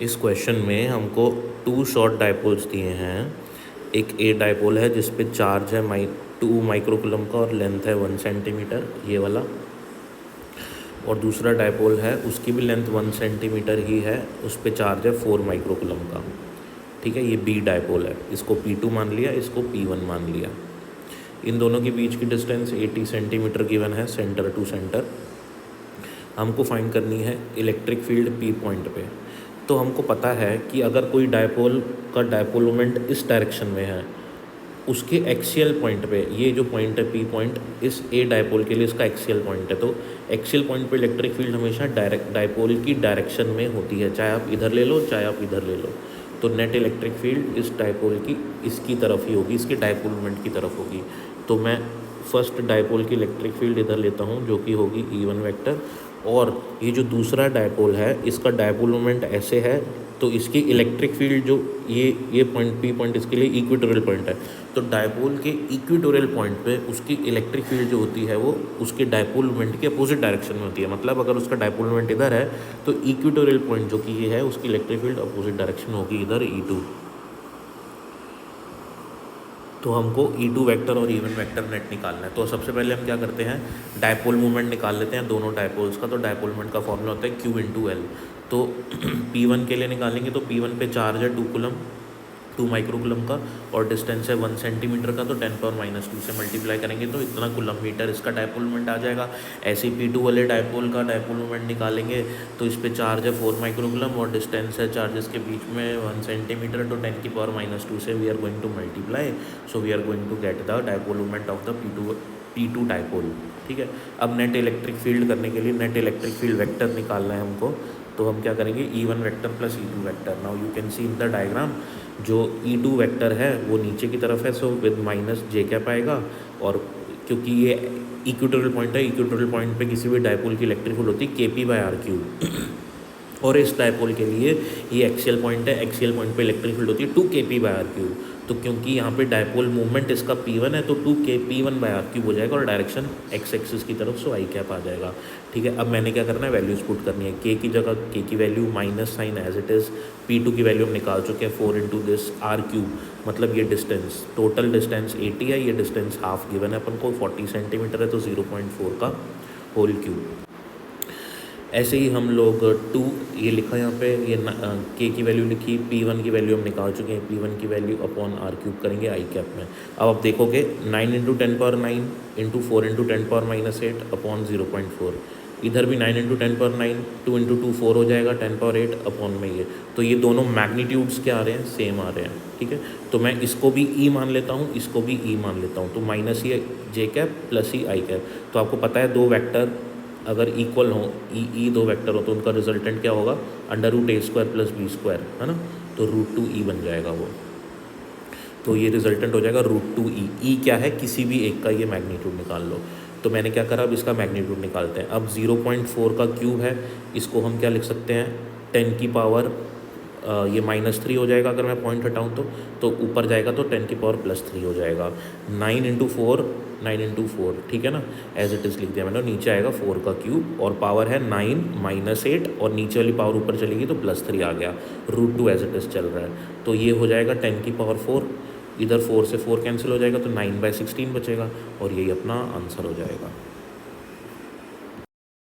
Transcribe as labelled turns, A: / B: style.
A: इस क्वेश्चन में हमको 2 शॉर्ट डायपोल्स दिए हैं। एक ए डायपोल है जिस पे चार्ज है 2 माइक्रोकूलम का और लेंथ है 1 सेंटीमीटर, ये वाला। और दूसरा डायपोल है, उसकी भी लेंथ 1 सेंटीमीटर ही है, उस पे चार्ज है 4 माइक्रोकूलम का। ठीक है, ये बी डायपोल है, इसको P2 मान लिया, इसको P1 मान लिया। इन दोनों के बीच की डिस्टेंस 80 सेंटीमीटर गिवन है, सेंटर टू सेंटर। हमको फाइंड करनी है इलेक्ट्रिक फील्ड P पॉइंट पे। तो हमको पता है कि अगर कोई डायपोल का डायपोल मोमेंट इस डायरेक्शन में है, उसके एक्सियल पॉइंट पे, ये जो पॉइंट है P पॉइंट, इस ए डायपोल के लिए इसका एक्सियल पॉइंट है। तो एक्सियल पॉइंट पे इलेक्ट्रिक फील्ड हमेशा डायरेक्ट डायपोल की डायरेक्शन में होती है, चाहे आप इधर ले लो चाहे आप इधर ले लो। तो नेट इलेक्ट्रिक फील्ड इस डायपोल की इसकी तरफ ही होगी, इसके डायपोल मोमेंट की तरफ होगी। तो मैं फर्स्ट डायपोल की इलेक्ट्रिक फील्ड इधर लेता हूँ, जो कि होगी E1 वेक्टर। और ये जो दूसरा डायपोल है, इसका डायपोल मोमेंट ऐसे है, तो इसकी इलेक्ट्रिक फील्ड जो ये पॉइंट P पॉइंट इसके लिए इक्वेटोरियल पॉइंट है। तो डायपोल के इक्वेटोरियल पॉइंट पे उसकी इलेक्ट्रिक फील्ड जो होती है वो उसके डायपोल मोमेंट के अपोजिट डायरेक्शन में होती है। मतलब अगर उसका डायपोल मोमेंट इधर है तो इक्वेटोरियल पॉइंट जो कि ये है, उसकी इलेक्ट्रिक फील्ड अपोजिट डायरेक्शन में होगी, इधर E2। तो हमको E2 वेक्टर और E1 वेक्टर नेट निकालना है। तो सबसे पहले हम क्या करते हैं, डायपोल मोमेंट निकाल लेते हैं दोनों डायपोल्स का। तो डायपोल मोमेंट का फॉर्मूला होता है Q × L। तो P1 के लिए निकालेंगे तो P1 पे चार्ज है 2 कूलम, 2 माइक्रोकूलम का, और डिस्टेंस है 1 सेंटीमीटर का। तो 10⁻⁻2 से मल्टीप्लाई करेंगे तो इतना कूलम मीटर इसका डायपोल मोमेंट आ जाएगा। ऐसे ही P2 वाले डायपोल का डायपोल मोमेंट निकालेंगे तो इस पे चार्ज है 4 माइक्रोकूलम और डिस्टेंस है चार्जेस के बीच में 1 सेंटीमीटर। तो 10⁻⁻2 से we are going to multiply, so we are going to get the dipole moment of the P2 dipole. ठीक है, अब नेट इलेक्ट्रिक फील्ड करने के लिए नेट इलेक्ट्रिक फील्ड वेक्टर निकालना है हमको। तो हम क्या करेंगे, E1 vector plus E2 vector. Now you can see in the diagram, जो E2 वेक्टर है वो नीचे की तरफ है, so with minus J cap आएगा। और क्योंकि ये इक्वेटोरियल पॉइंट है, इक्वेटोरियल पॉइंट पे किसी भी डायपोल की इलेक्ट्रिक फील्ड होती है KP/R3। और इस डायपोल के लिए ये एक्सियल पॉइंट है, एक्सियल पॉइंट पे इलेक्ट्रिक फील्ड होती है 2KP/R3। तो क्योंकि यहाँ पे डायपोल मूवमेंट इसका P1 है, तो 2KP1/R3 हो जाएगा और डायरेक्शन एक्स एक्सिस की तरफ, सो आई कैप आ जाएगा। ठीक है, अब मैंने क्या करना है, वैल्यूज पुट करनी है। K की जगह K की value minus sign as it is, P2 की वैल्यू हम निकाल चुके हैं 4 × दिस R3। मतलब ये डिस्टेंस, टोटल डिस्टेंस 80 है, ये डिस्टेंस हाफ गिवन है अपन को 40 सेंटीमीटर है, तो 0.4 का होल क्यूब। ऐसे ही हम लोग 2 ये लिखा यहाँ पे, ये K की वैल्यू लिखी, P1 की वैल्यू हम निकाल चुके हैं, P1 की वैल्यू अपॉन R³ करेंगे आई कैप में। अब आप देखोगे 9 × 10⁻9 × 4 × 10⁻−8 अपॉन 0.4। इधर भी 9 × 10⁻9, 2 × 2 4 हो जाएगा 10⁻8 अपॉन में ये। तो ये दोनों मैग्नीट्यूड्स क्या आ रहे हैं, सेम आ रहे हैं। ठीक है, तो मैं इसको भी E मान लेता हूँ, इसको भी E मान लेता हूँ। तो माइनस ही जे कैप प्लस ही आई कैप। तो आपको पता है दो वेक्टर अगर इक्वल हो, ई दो वेक्टर हो, तो उनका रिजल्टेंट क्या होगा, √a² + b², है ना। तो √2e बन जाएगा वो। तो ये रिजल्टेंट हो जाएगा √2e। ई क्या है, किसी भी एक का ये मैग्नीट्यूड निकाल लो। तो मैंने क्या करा, अब इसका मैग्नीट्यूड निकालते हैं। अब 0.4 का क्यूब है, इसको हम क्या लिख सकते हैं, 10 की पावर ये -3 हो जाएगा अगर मैं पॉइंट हटाऊँ तो ऊपर जाएगा तो 10 की पावर +3 हो जाएगा। 9 × 4, 9 × 4, ठीक है ना, एज इट इज़ लिख दिया मैंने। नीचे आएगा 4 का क्यूब और पावर है 9 -8 और नीचे वाली पावर ऊपर चलेगी तो +3 आ गया। √2 एज इट इज़ चल रहा है, तो ये हो जाएगा 10 की पावर 4। इधर 4 से 4 कैंसिल हो जाएगा तो 9/16 बचेगा और यही अपना आंसर हो जाएगा।